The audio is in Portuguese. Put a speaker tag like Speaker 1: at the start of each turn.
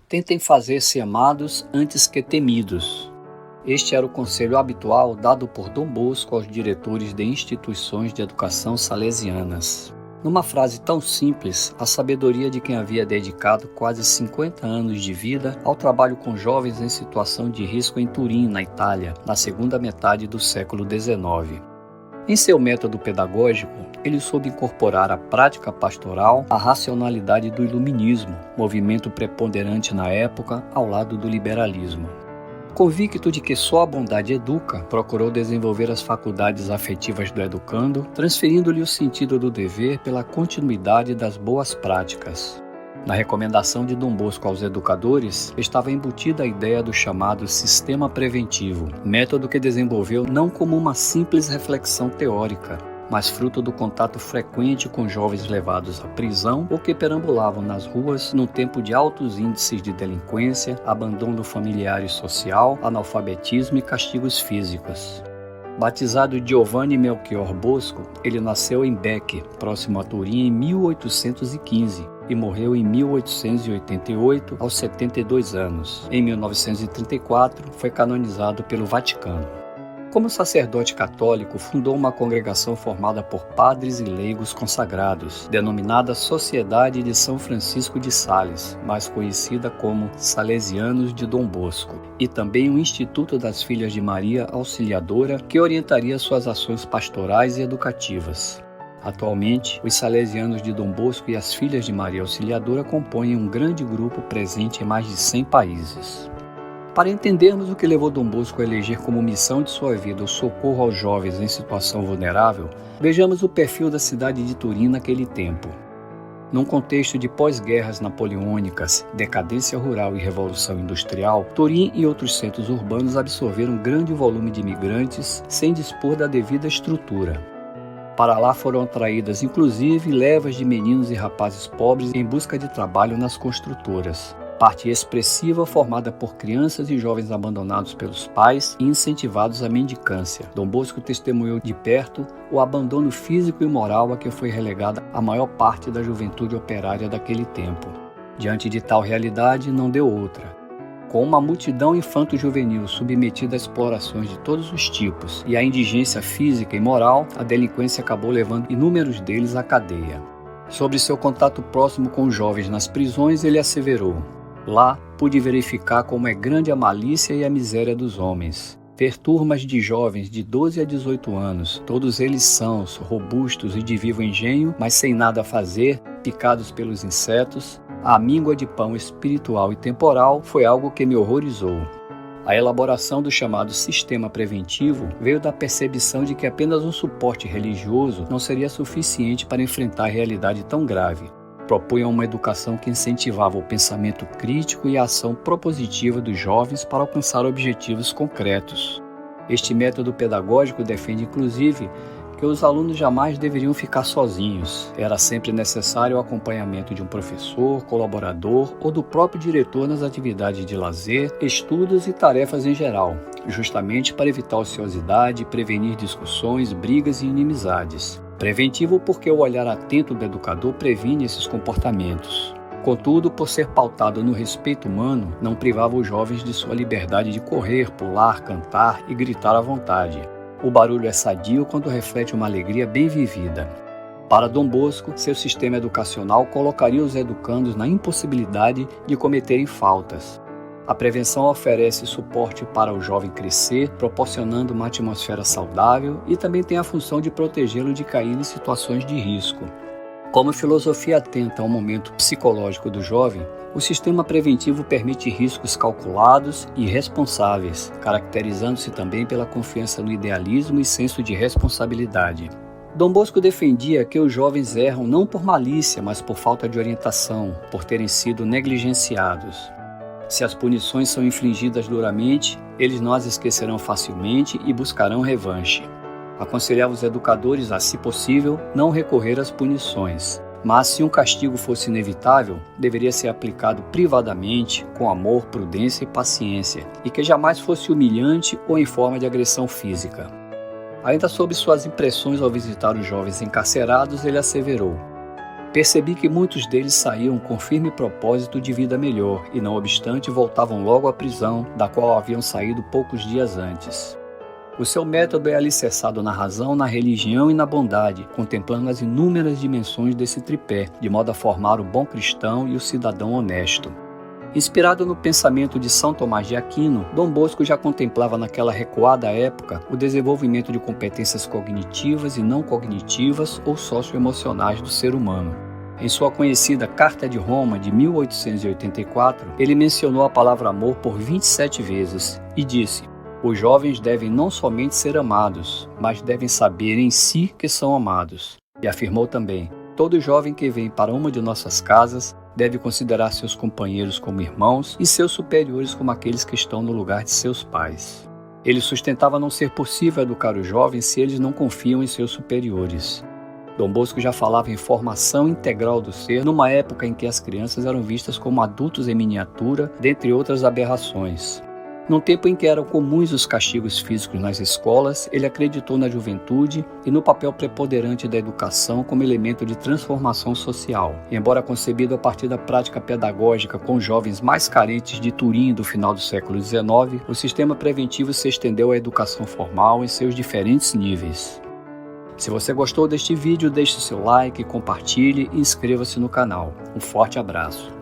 Speaker 1: Tentem fazer-se amados antes que temidos. Este era o conselho habitual dado por Dom Bosco aos diretores de instituições de educação salesianas. Numa frase tão simples, a sabedoria de quem havia dedicado quase 50 anos de vida ao trabalho com jovens em situação de risco em Turim, na Itália, na segunda metade do século XIX. Em seu método pedagógico, ele soube incorporar a prática pastoral à racionalidade do iluminismo, movimento preponderante na época ao lado do liberalismo. Convicto de que só a bondade educa, procurou desenvolver as faculdades afetivas do educando, transferindo-lhe o sentido do dever pela continuidade das boas práticas. Na recomendação de Dom Bosco aos educadores, estava embutida a ideia do chamado sistema preventivo, método que desenvolveu não como uma simples reflexão teórica, mas fruto do contato frequente com jovens levados à prisão ou que perambulavam nas ruas num tempo de altos índices de delinquência, abandono familiar e social, analfabetismo e castigos físicos. Batizado Giovanni Melchior Bosco, ele nasceu em Bec, próximo a Turim, em 1815 e morreu em 1888, aos 72 anos. Em 1934, foi canonizado pelo Vaticano. Como sacerdote católico, fundou uma congregação formada por padres e leigos consagrados, denominada Sociedade de São Francisco de Sales, mais conhecida como Salesianos de Dom Bosco, e também o Instituto das Filhas de Maria Auxiliadora, que orientaria suas ações pastorais e educativas. Atualmente, os Salesianos de Dom Bosco e as Filhas de Maria Auxiliadora compõem um grande grupo presente em mais de 100 países. Para entendermos o que levou Dom Bosco a eleger como missão de sua vida o socorro aos jovens em situação vulnerável, vejamos o perfil da cidade de Turim naquele tempo. Num contexto de pós-guerras napoleônicas, decadência rural e revolução industrial, Turim e outros centros urbanos absorveram um grande volume de imigrantes sem dispor da devida estrutura. Para lá foram atraídas inclusive levas de meninos e rapazes pobres em busca de trabalho nas construtoras. Parte expressiva formada por crianças e jovens abandonados pelos pais e incentivados à mendicância. Dom Bosco testemunhou de perto o abandono físico e moral a que foi relegada a maior parte da juventude operária daquele tempo. Diante de tal realidade, não deu outra. Com uma multidão infanto-juvenil submetida a explorações de todos os tipos e à indigência física e moral, a delinquência acabou levando inúmeros deles à cadeia. Sobre seu contato próximo com os jovens nas prisões, ele asseverou: "Lá pude verificar como é grande a malícia e a miséria dos homens. Ver turmas de jovens de 12 a 18 anos, todos eles sãos, robustos e de vivo engenho, mas sem nada a fazer, picados pelos insetos, a míngua de pão espiritual e temporal foi algo que me horrorizou." A elaboração do chamado sistema preventivo veio da percepção de que apenas um suporte religioso não seria suficiente para enfrentar a realidade tão grave. Propunham uma educação que incentivava o pensamento crítico e a ação propositiva dos jovens para alcançar objetivos concretos. Este método pedagógico defende, inclusive, que os alunos jamais deveriam ficar sozinhos. Era sempre necessário o acompanhamento de um professor, colaborador ou do próprio diretor nas atividades de lazer, estudos e tarefas em geral, justamente para evitar ociosidade e prevenir discussões, brigas e inimizades. Preventivo porque o olhar atento do educador previne esses comportamentos. Contudo, por ser pautado no respeito humano, não privava os jovens de sua liberdade de correr, pular, cantar e gritar à vontade. O barulho é sadio quando reflete uma alegria bem vivida. Para Dom Bosco, seu sistema educacional colocaria os educandos na impossibilidade de cometerem faltas. A prevenção oferece suporte para o jovem crescer, proporcionando uma atmosfera saudável e também tem a função de protegê-lo de cair em situações de risco. Como filosofia atenta ao momento psicológico do jovem, o sistema preventivo permite riscos calculados e responsáveis, caracterizando-se também pela confiança no idealismo e senso de responsabilidade. Dom Bosco defendia que os jovens erram não por malícia, mas por falta de orientação, por terem sido negligenciados. Se as punições são infligidas duramente, eles não as esquecerão facilmente e buscarão revanche. Aconselhava os educadores a, se possível, não recorrer às punições. Mas se um castigo fosse inevitável, deveria ser aplicado privadamente, com amor, prudência e paciência, e que jamais fosse humilhante ou em forma de agressão física. Ainda sob suas impressões ao visitar os jovens encarcerados, ele asseverou: Percebi que muitos deles saíam com firme propósito de vida melhor e, não obstante, voltavam logo à prisão, da qual haviam saído poucos dias antes. O seu método é alicerçado na razão, na religião e na bondade, contemplando as inúmeras dimensões desse tripé, de modo a formar o bom cristão e o cidadão honesto. Inspirado no pensamento de São Tomás de Aquino, Dom Bosco já contemplava naquela recuada época o desenvolvimento de competências cognitivas e não cognitivas ou socioemocionais do ser humano. Em sua conhecida Carta de Roma, de 1884, ele mencionou a palavra amor por 27 vezes e disse: os jovens devem não somente ser amados, mas devem saber em si que são amados. E afirmou também: todo jovem que vem para uma de nossas casas deve considerar seus companheiros como irmãos e seus superiores como aqueles que estão no lugar de seus pais. Ele sustentava não ser possível educar os jovens se eles não confiam em seus superiores. Dom Bosco já falava em formação integral do ser numa época em que as crianças eram vistas como adultos em miniatura, dentre outras aberrações. Num tempo em que eram comuns os castigos físicos nas escolas, ele acreditou na juventude e no papel preponderante da educação como elemento de transformação social. Embora concebido a partir da prática pedagógica com jovens mais carentes de Turim do final do século XIX, o sistema preventivo se estendeu à educação formal em seus diferentes níveis. Se você gostou deste vídeo, deixe seu like, compartilhe e inscreva-se no canal. Um forte abraço.